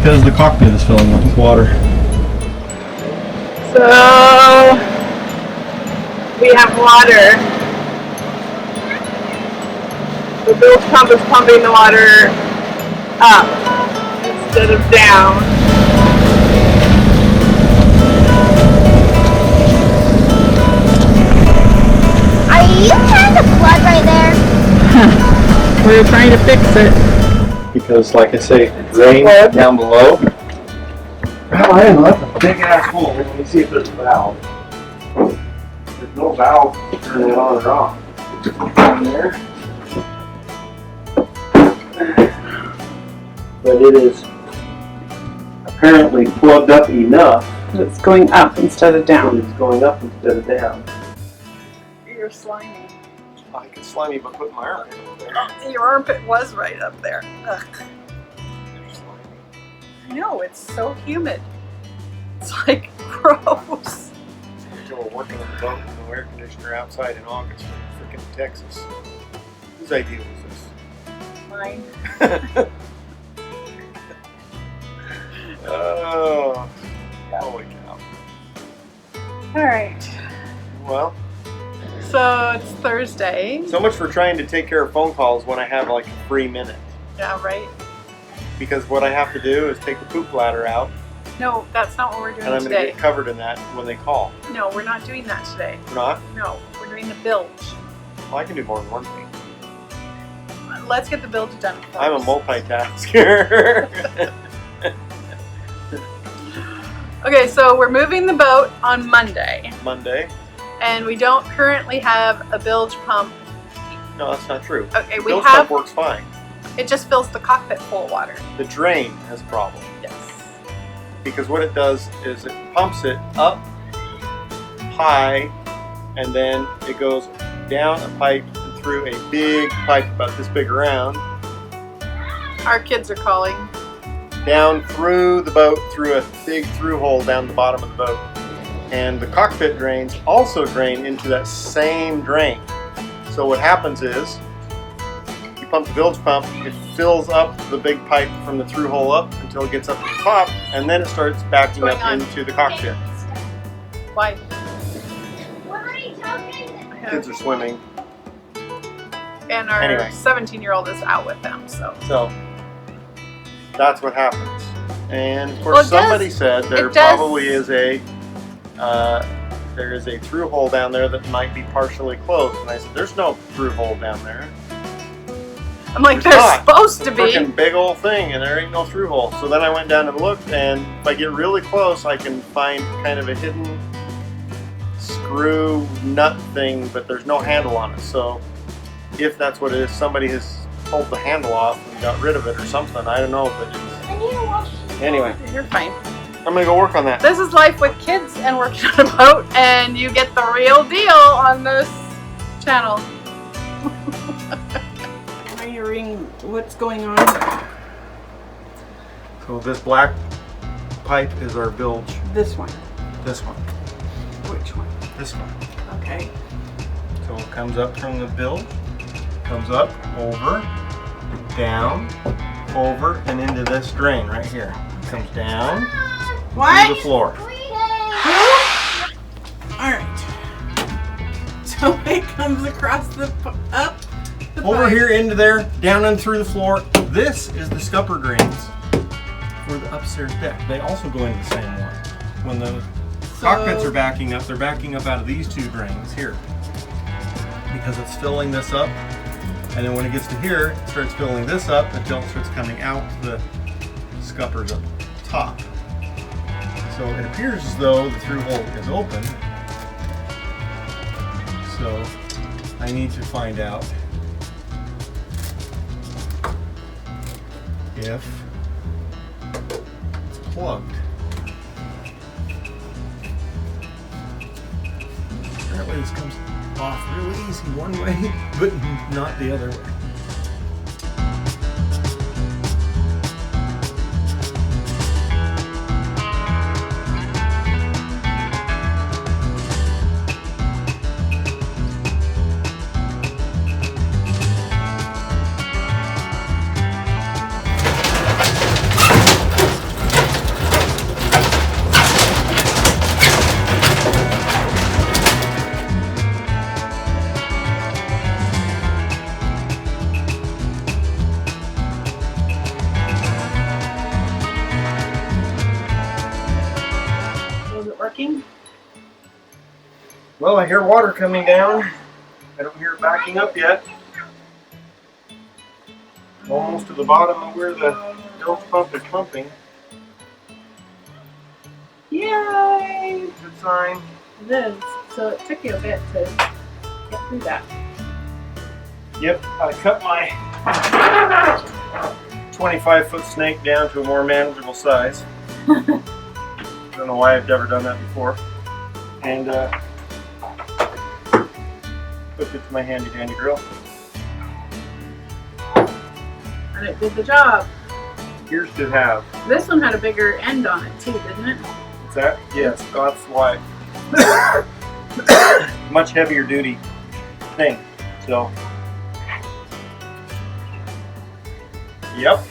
because the cockpit is filling up with water. So we have water. The bilge pump is pumping the water up instead of down. Are you trying to plug right there? We're trying to fix it. Because, like I say, drain down below. Well, I know, that's a big ass hole. Let me see if there's a valve. There's no valve to turn it on or off. Down there. But it is apparently plugged up enough. It's going up instead of down. It's going up instead of down. You're slimy. I can slimy by putting my armpit up there. Your armpit was right up there. Ugh. I know, it's so humid. It's like gross. Until we're working on the boat with no air conditioner outside in August in freaking Texas. Whose idea was this? Mine. Oh, holy cow. Alright. Well, So it's Thursday. so much for trying to take care of phone calls when I have like a free minute. Yeah, right? Because what I have to do is take the poop bladder out, No, that's not what we're doing and I'm going to today. get covered in that when they call. No, we're not doing that today. We're not? No, we're doing the bilge. Well, I can do more than one thing. Let's get the bilge done first. I'm a multitasker. Okay, so we're moving the boat on Monday, Monday. and we don't currently have a bilge pump. No, that's not true. Okay, we Bilge have. pump works fine. It just fills the cockpit full of water. The drain has a problem. Yes. Because what it does is it pumps it up high, and then it goes down a pipe and through a big pipe about this big around, Our kids are calling. down through the boat through a big through hole down the bottom of the boat. And the cockpit drains also drain into that same drain. So what happens is you pump the bilge pump, it fills up the big pipe from the through hole up until it gets up to the top, and then it starts backing What's up going on? into the cockpit. Why? What are you talking? Kids are swimming. And our Anyway. 17-year-old is out with them, so. So that's what happens. And of course, Well, it somebody does- said there it does- probably is there is a through hole down there that might be partially closed. And I said, there's no through hole down there. I'm like, There's they're not. supposed It's to a be. freaking big old thing, and there ain't no through hole. So then I went down and looked, and if I get really close, I can find kind of a hidden screw nut thing, but there's no handle on it. So if that's what it is, somebody has pulled the handle off and got rid of it or something. I don't know, but it's... I need to wash. Anyway, You're fine. I'm gonna go work on that. This is life with kids and working on a boat, and you get the real deal on this channel. Wiring, what's going on? So this black pipe is our bilge. This one. This one. Which one? This one. Okay. So it comes up from the bilge, comes up, over, down, over, and into this drain right here. It comes down to the floor. Alright. So it comes across the up the Over pipe. here, into there, down and through the floor. This is the scupper drains for the upstairs deck. They also go into the same one. When the cockpits are backing up, they're backing up out of these two drains here. Because it's filling this up, and then when it gets to here, it starts filling this up until it starts coming out the scuppers up top. So it appears as though the through hole is open. So I need to find out if it's plugged. Apparently this comes off really easy one way, but not the other way. Well, I hear water coming down. I don't hear it backing up yet. Almost to the bottom of where the bilge pump is pumping. Yay! Good sign. It is. So it took you a bit to get through that. Yep, I cut my 25-foot snake down to a more manageable size. Don't know why I've never done that before. And hooked it to my handy-dandy drill. And it did the job. Here's to have. This one had a bigger end on it too, didn't it? What's that? Yes, that's why. Much heavier duty thing. So. Yep.